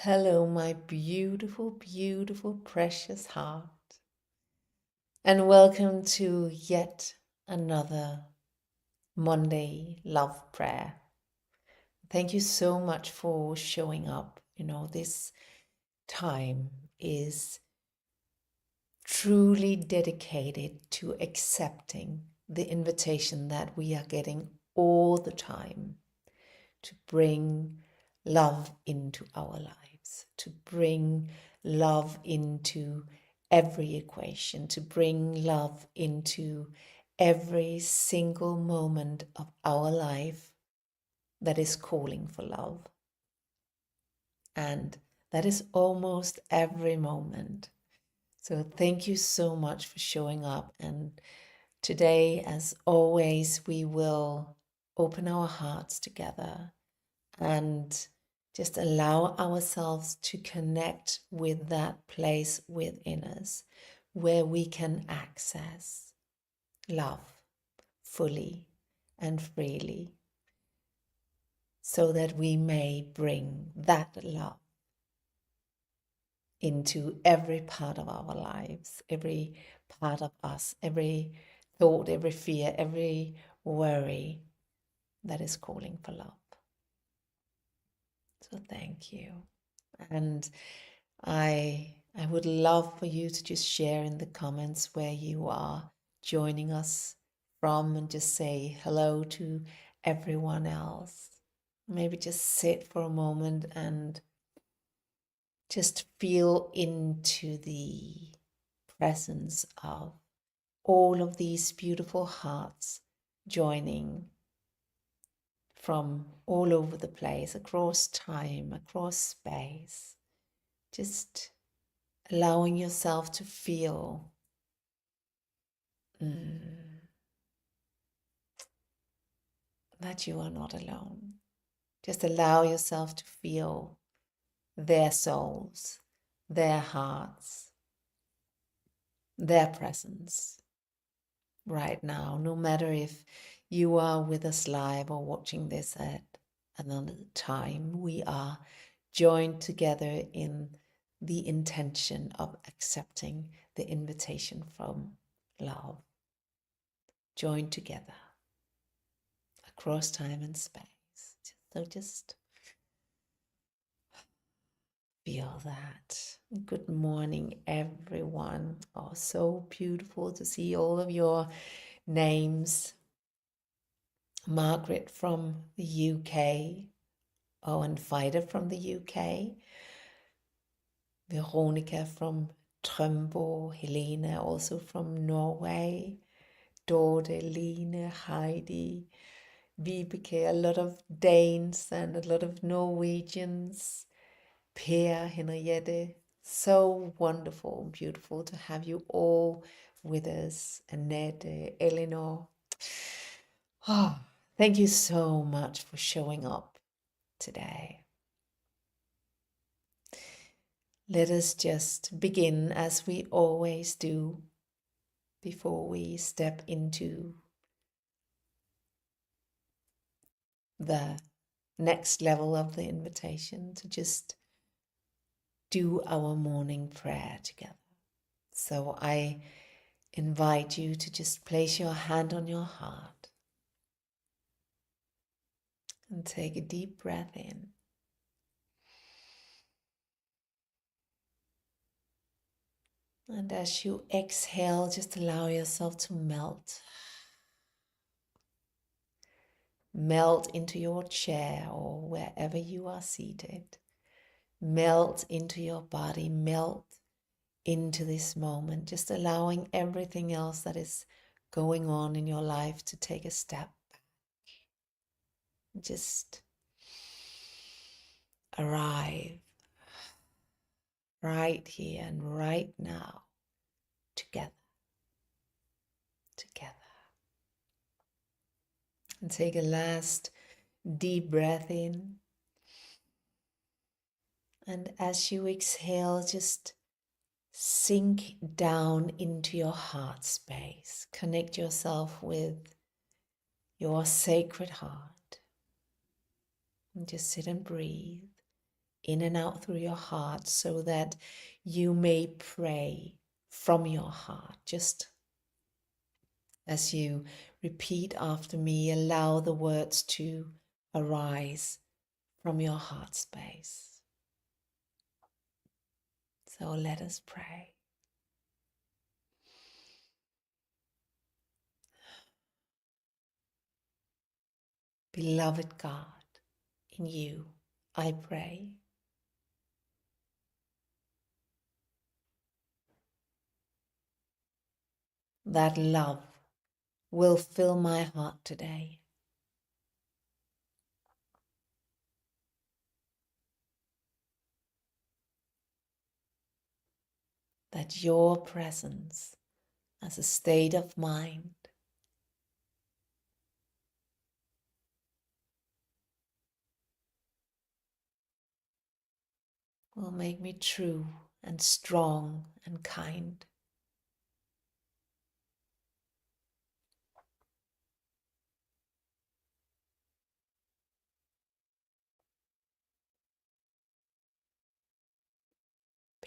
Hello, my beautiful, beautiful, precious heart, and welcome to yet another Monday love prayer. Thank you so much for showing up. This time is truly dedicated to accepting the invitation that we are getting all the time to bring love into our lives, to bring love into every equation, to bring love into every single moment of our life that is calling for love. And that is almost every moment. So thank you so much for showing up. And today, as always, we will open our hearts together and just allow ourselves to connect with that place within us where we can access love fully and freely, so that we may bring that love into every part of our lives, every part of us, every thought, every fear, every worry that is calling for love. So thank you. And I would love for you to just share in the comments where you are joining us from, and just say hello to everyone else. Maybe just sit for a moment and just feel into the presence of all of these beautiful hearts joining from all over the place, across time, across space. Just allowing yourself to feel that you are not alone. Just allow yourself to feel their souls, their hearts, their presence right now, no matter if you are with us live or watching this at another time. We are joined together in the intention of accepting the invitation from love. Joined together across time and space. So just feel that. Good morning, everyone. Oh, so beautiful to see all of your names. Margaret from the UK. Oh, and Vida from the UK. Veronica from Trømbo. Helena also from Norway. Dorte, Line, Heidi, Vibeke, a lot of Danes and a lot of Norwegians. Per, Henriette, so wonderful, beautiful to have you all with us. Annette, Eleanor. Oh, thank you so much for showing up today. Let us just begin as we always do before we step into the next level of the invitation, to just do our morning prayer together. So I invite you to just place your hand on your heart and take a deep breath in. And as you exhale, just allow yourself to melt. Melt into your chair or wherever you are seated. Melt into your body, melt into this moment, just allowing everything else that is going on in your life to take a step back. Just arrive right here and right now, together. And take a last deep breath in. And as you exhale, just sink down into your heart space. Connect yourself with your sacred heart. And just sit and breathe in and out through your heart so that you may pray from your heart. Just as you repeat after me, allow the words to arise from your heart space. So let us pray. Beloved God, in you I pray. That love will fill my heart today. That your presence as a state of mind will make me true and strong and kind.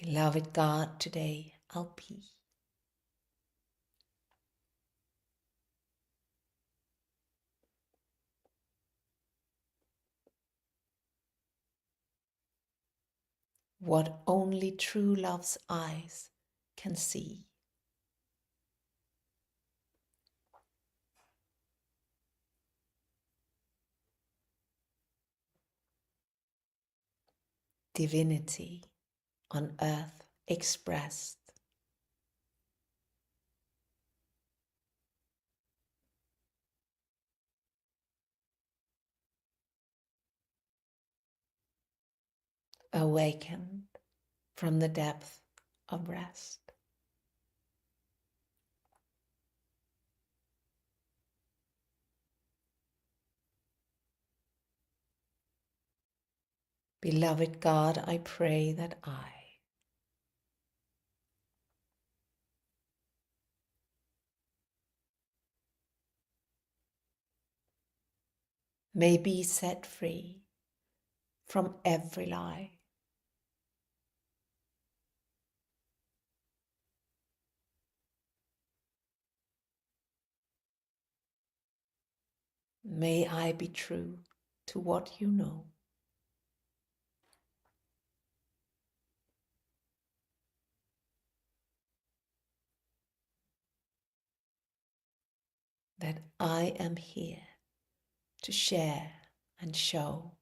Beloved God, today I'll be. What only true love's eyes can see. Divinity on earth expressed. Awakened from the depth of rest. Beloved God, I pray that I may be set free from every lie. May I be true to what you know. That I am here to share and show.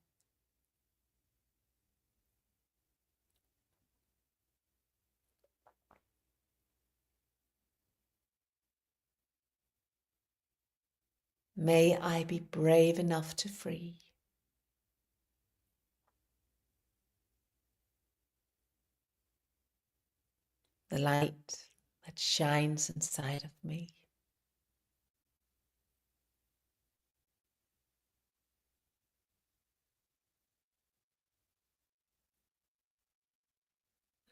May I be brave enough to free. The light that shines inside of me.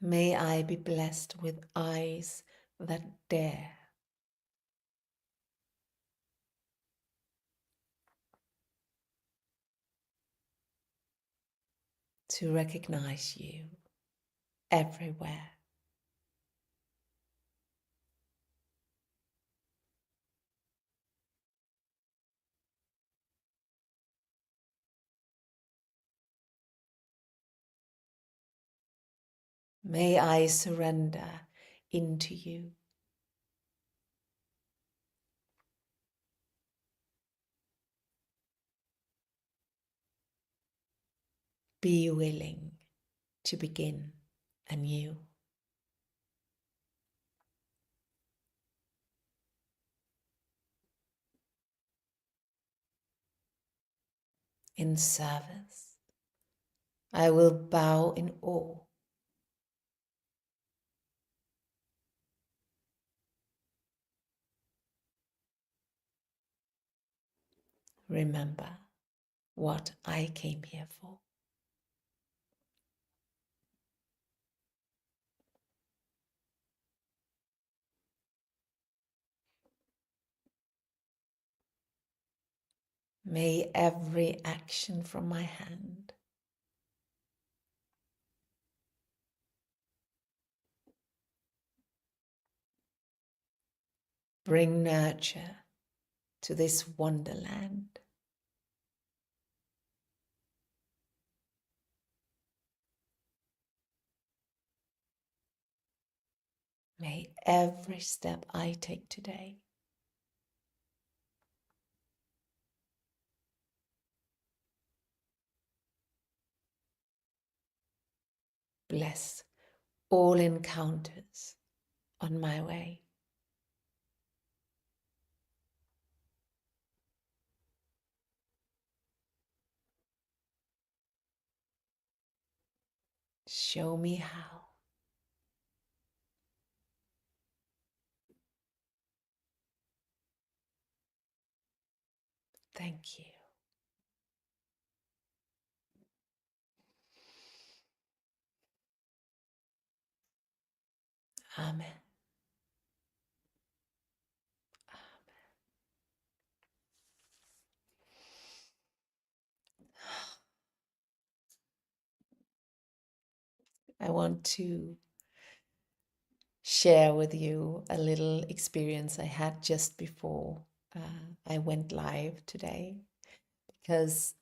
May I be blessed with eyes that dare to recognize you everywhere. May I surrender into you. Be willing to begin anew. In service, I will bow in awe. Remember what I came here for. May every action from my hand bring nurture to this wonderland. May every step I take today bless all encounters on my way. Show me how. Thank you. Amen. I want to share with you a little experience I had just before I went live today, because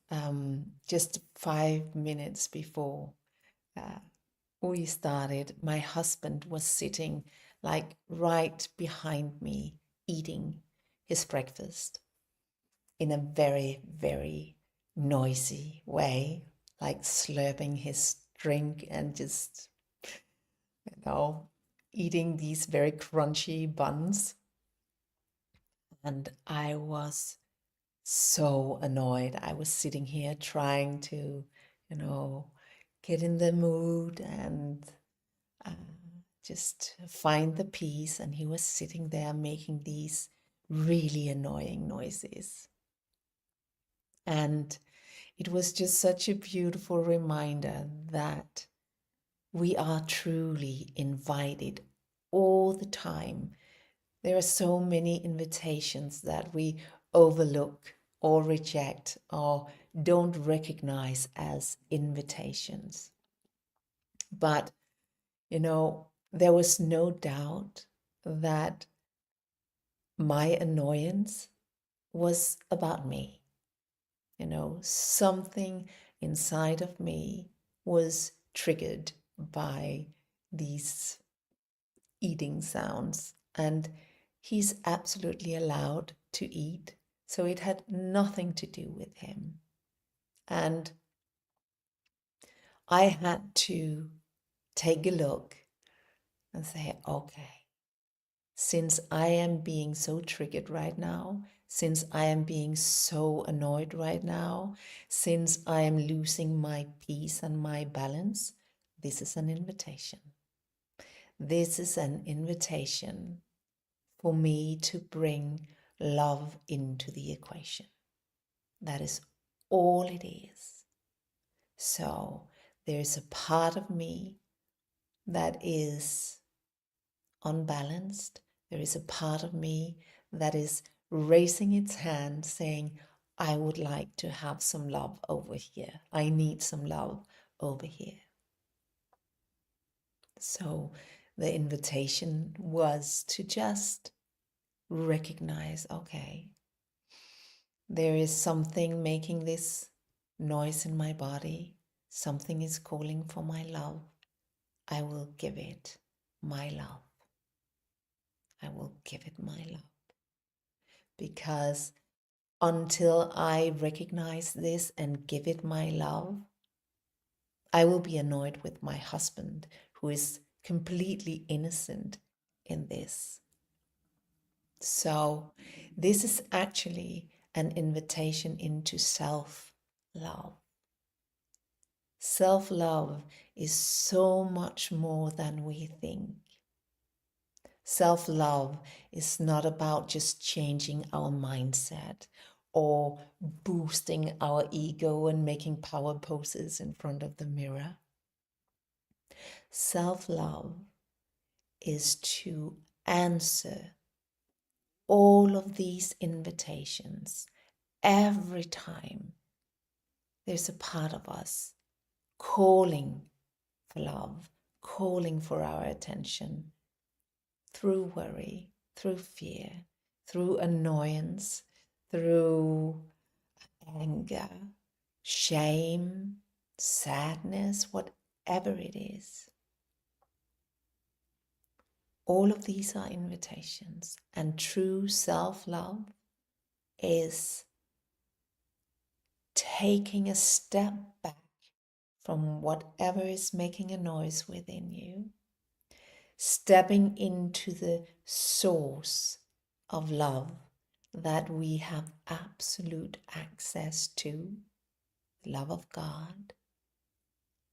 just 5 minutes before we started, my husband was sitting like right behind me eating his breakfast in a very, very noisy way, like slurping his drink and just, you know, eating these very crunchy buns. And I was so annoyed. I was sitting here trying to, get in the mood and uh, just find the peace. And he was sitting there making these really annoying noises. And it was just such a beautiful reminder that we are truly invited all the time. There are so many invitations that we overlook or reject or don't recognize as invitations. But, there was no doubt that my annoyance was about me. Something inside of me was triggered by these eating sounds, and he's absolutely allowed to eat, so it had nothing to do with him. And I had to take a look and say, okay, since I am being so triggered right now, since I am being so annoyed right now, since I am losing my peace and my balance, this is an invitation. This is an invitation for me to bring love into the equation. That is all it is. So there's a part of me that is unbalanced. There is a part of me that is raising its hand saying, I would like to have some love over here. I need some love over here. So the invitation was to just recognize, okay, there is something making this noise in my body. Something is calling for my love. I will give it my love. I will give it my love. Because until I recognize this and give it my love, I will be annoyed with my husband, who is completely innocent in this. So this is actually an invitation into self-love. Self-love is so much more than we think. Self-love is not about just changing our mindset or boosting our ego and making power poses in front of the mirror. Self-love is to answer all of these invitations every time there's a part of us calling for love, calling for our attention through worry, through fear, through annoyance, through anger, shame, sadness, whatever it is. All of these are invitations, and true self-love is taking a step back from whatever is making a noise within you, stepping into the source of love that we have absolute access to, the love of God,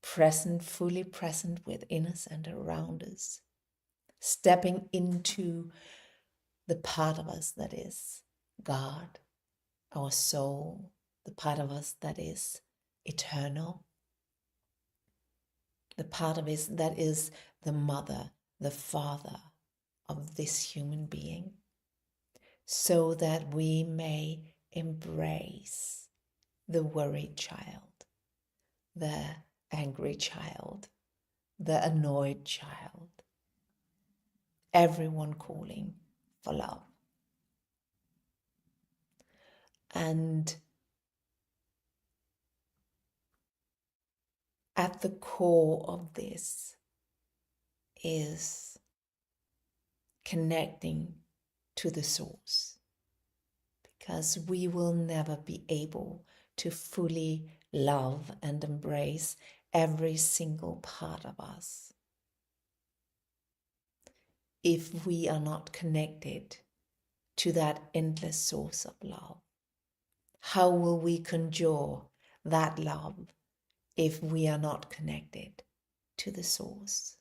present, fully present within us and around us, stepping into the part of us that is God, our soul, the part of us that is eternal, the part of us that is the mother, the father of this human being, so that we may embrace the worried child, the angry child, the annoyed child, everyone calling for love. And at the core of this is connecting to the source, because we will never be able to fully love and embrace every single part of us if we are not connected to that endless source of love. How will we conjure that love if we are not connected to the source?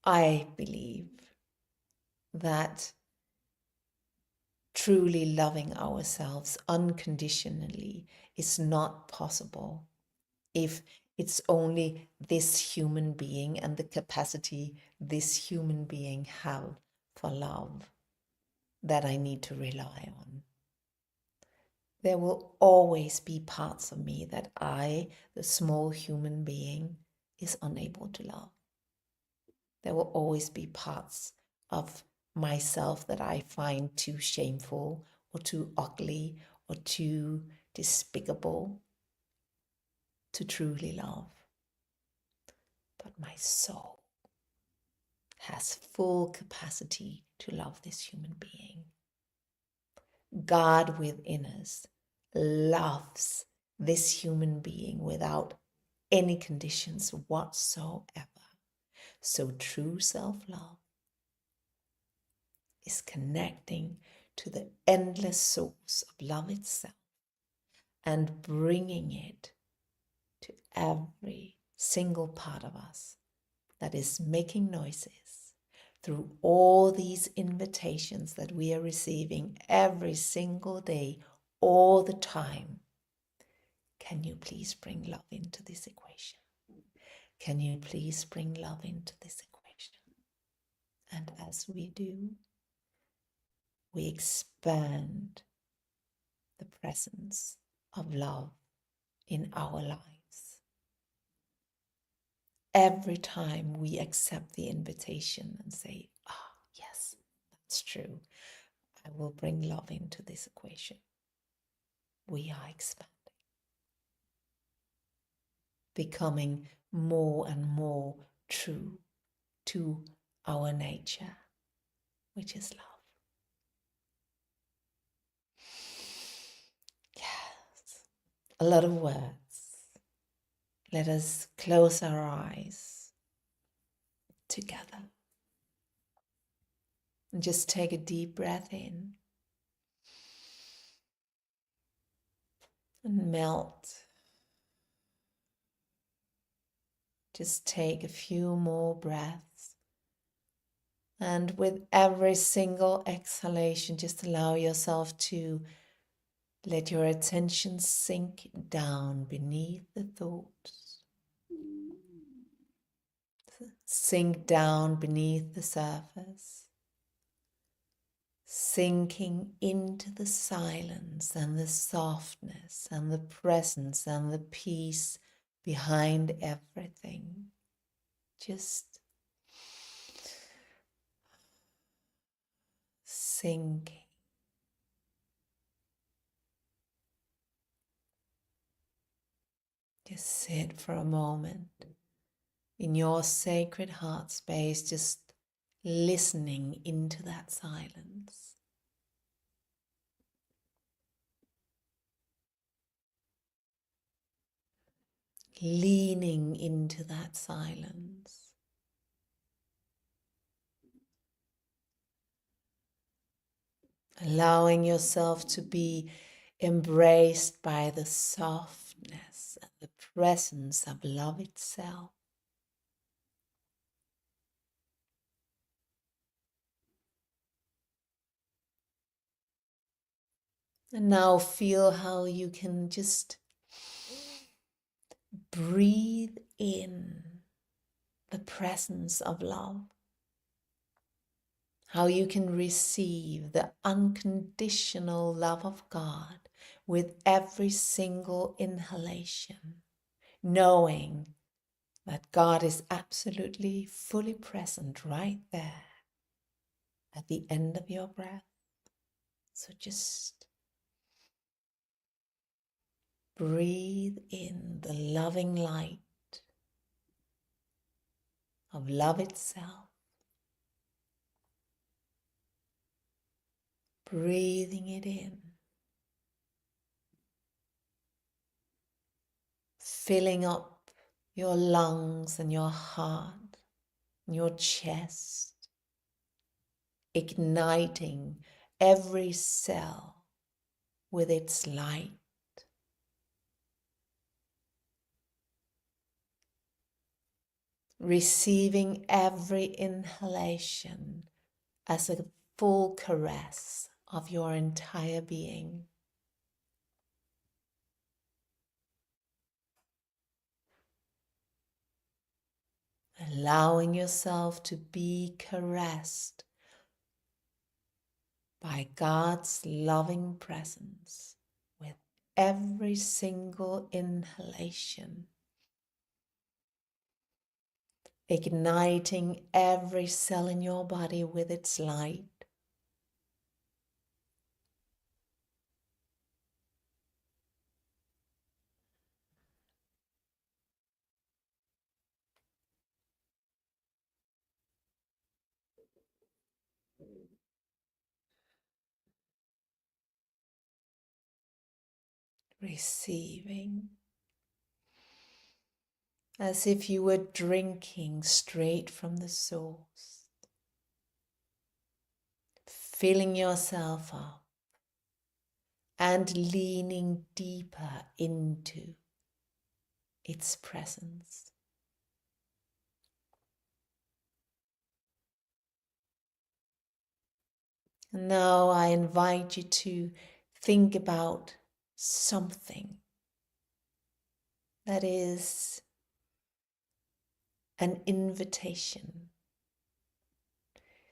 I believe that truly loving ourselves unconditionally is not possible if it's only this human being and the capacity this human being have for love that I need to rely on. There will always be parts of me that I, the small human being, is unable to love. There will always be parts of myself that I find too shameful or too ugly or too despicable to truly love. But my soul has full capacity to love this human being. God within us loves this human being without any conditions whatsoever. So true self-love is connecting to the endless source of love itself and bringing it to every single part of us that is making noises through all these invitations that we are receiving every single day, all the time. Can you please bring love into this equation? Can you please bring love into this equation? And as we do, we expand the presence of love in our lives. Every time we accept the invitation and say, yes, that's true, I will bring love into this equation, we are expanding, becoming more and more true to our nature, which is love. Yes, a lot of words. Let us close our eyes together and just take a deep breath in and melt. Just take a few more breaths. And with every single exhalation, just allow yourself to let your attention sink down beneath the thoughts. Sink down beneath the surface. Sinking into the silence and the softness and the presence and the peace behind everything. Just sinking. Just sit for a moment in your sacred heart space, just listening into that silence. Leaning into that silence. Allowing yourself to be embraced by the softness and the presence of love itself. And now feel how you can just breathe in the presence of love. How you can receive the unconditional love of God with every single inhalation, knowing that God is absolutely fully present right there at the end of your breath. So just breathe in the loving light of love itself. Breathing it in. Filling up your lungs and your heart and your chest. Igniting every cell with its light. Receiving every inhalation as a full caress of your entire being. Allowing yourself to be caressed by God's loving presence with every single inhalation. Igniting every cell in your body with its light. Receiving as if you were drinking straight from the source, filling yourself up and leaning deeper into its presence. And now I invite you to think about something that is an invitation,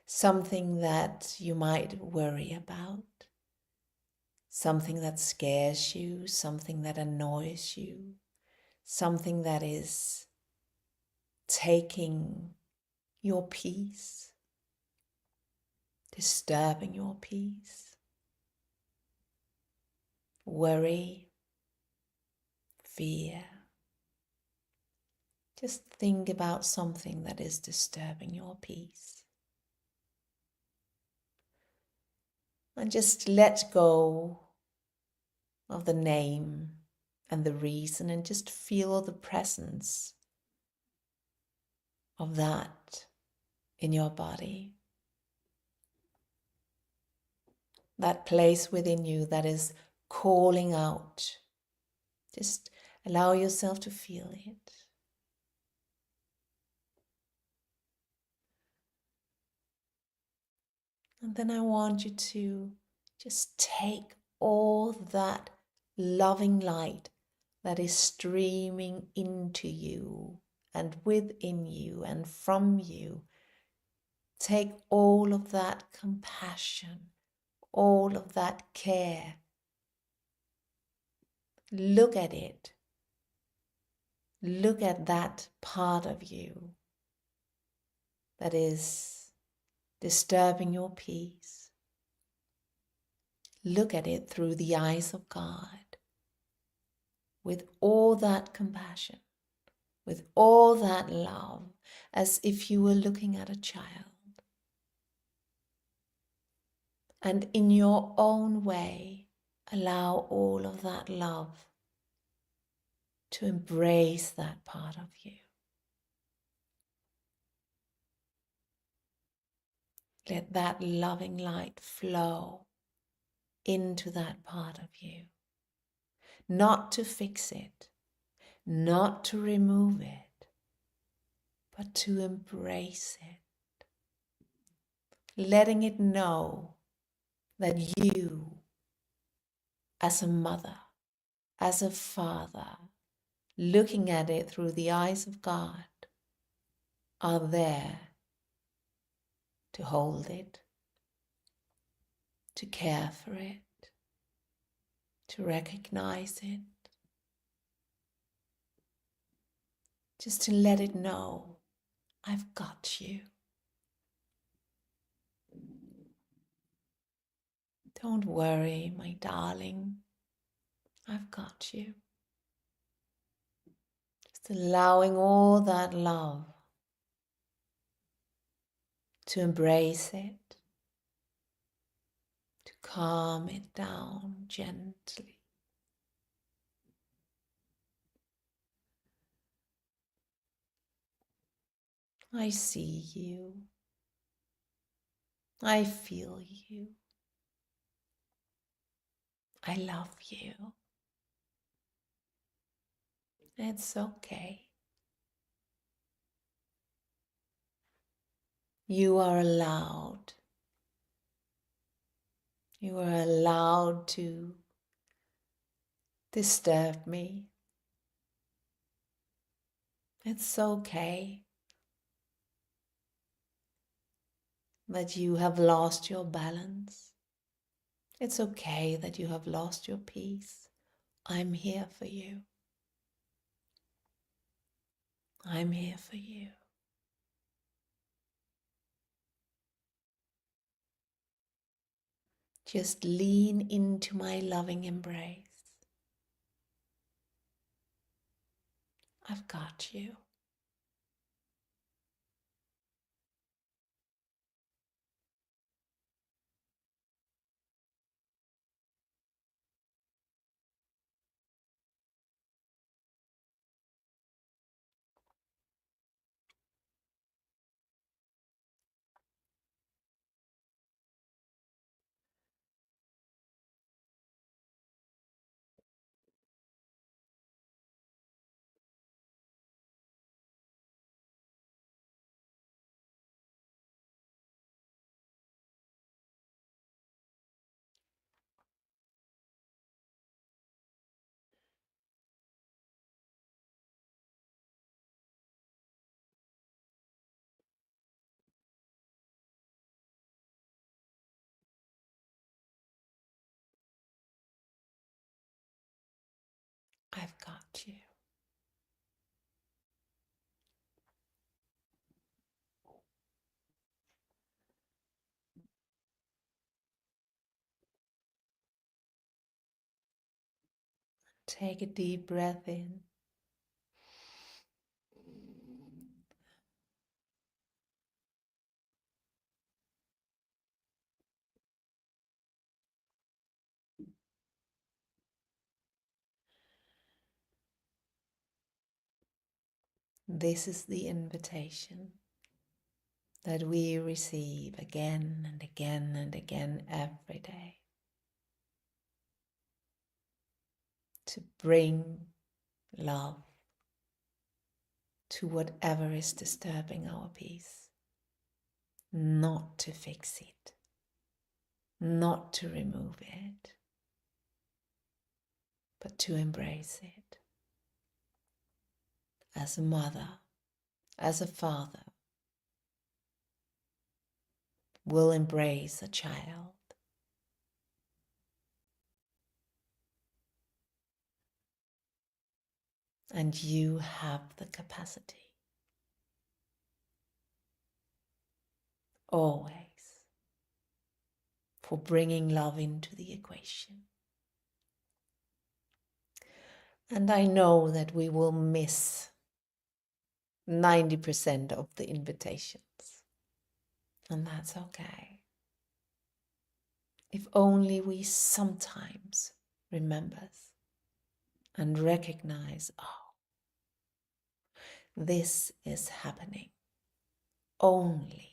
something that you might worry about, something that scares you, something that annoys you, something that is taking your peace, disturbing your peace, worry, fear. Just think about something that is disturbing your peace. And just let go of the name and the reason and just feel the presence of that in your body. That place within you that is calling out. Just allow yourself to feel it. And then I want you to just take all that loving light that is streaming into you and within you and from you. Take all of that compassion, all of that care. Look at it. Look at that part of you that is disturbing your peace. Look at it through the eyes of God, with all that compassion, with all that love, as if you were looking at a child. And in your own way, allow all of that love to embrace that part of you. Let that loving light flow into that part of you. Not to fix it, not to remove it, but to embrace it. Letting it know that you, as a mother, as a father, looking at it through the eyes of God, are there to hold it, to care for it, to recognize it, just to let it know, I've got you. Don't worry, my darling, I've got you. Just allowing all that love to embrace it, to calm it down gently. I see you. I feel you. I love you. It's okay. You are allowed. You are allowed to disturb me. It's okay that you have lost your balance. It's okay that you have lost your peace. I'm here for you. I'm here for you. Just lean into my loving embrace. I've got you. I've got you. Take a deep breath in. This is the invitation that we receive again and again and again every day, to bring love to whatever is disturbing our peace, not to fix it, not to remove it, but to embrace it. As a mother, as a father, will embrace a child. And you have the capacity, always, for bringing love into the equation. And I know that we will miss 90% of the invitations. And that's okay. If only we sometimes remember and recognize, oh, this is happening only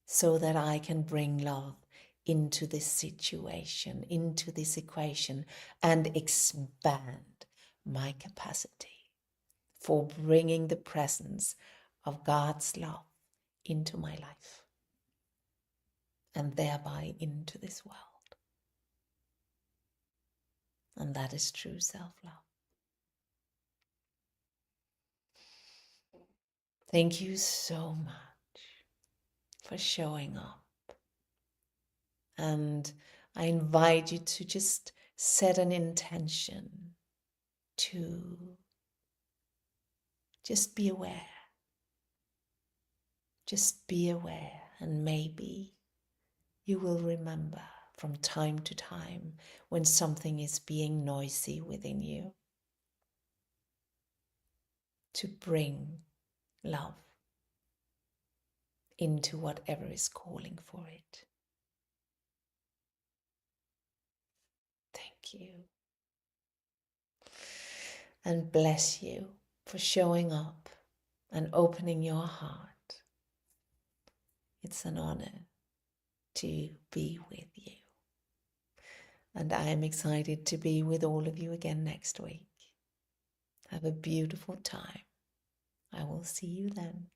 so that I can bring love into this situation, into this equation, and expand my capacity for bringing the presence of God's love into my life and thereby into this world. And that is true self-love. Thank you so much for showing up. And I invite you to just set an intention to just be aware. Just be aware, and maybe you will remember from time to time when something is being noisy within you to bring love into whatever is calling for it. Thank you. And bless you for showing up and opening your heart. It's an honor to be with you. And I am excited to be with all of you again next week. Have a beautiful time. I will see you then.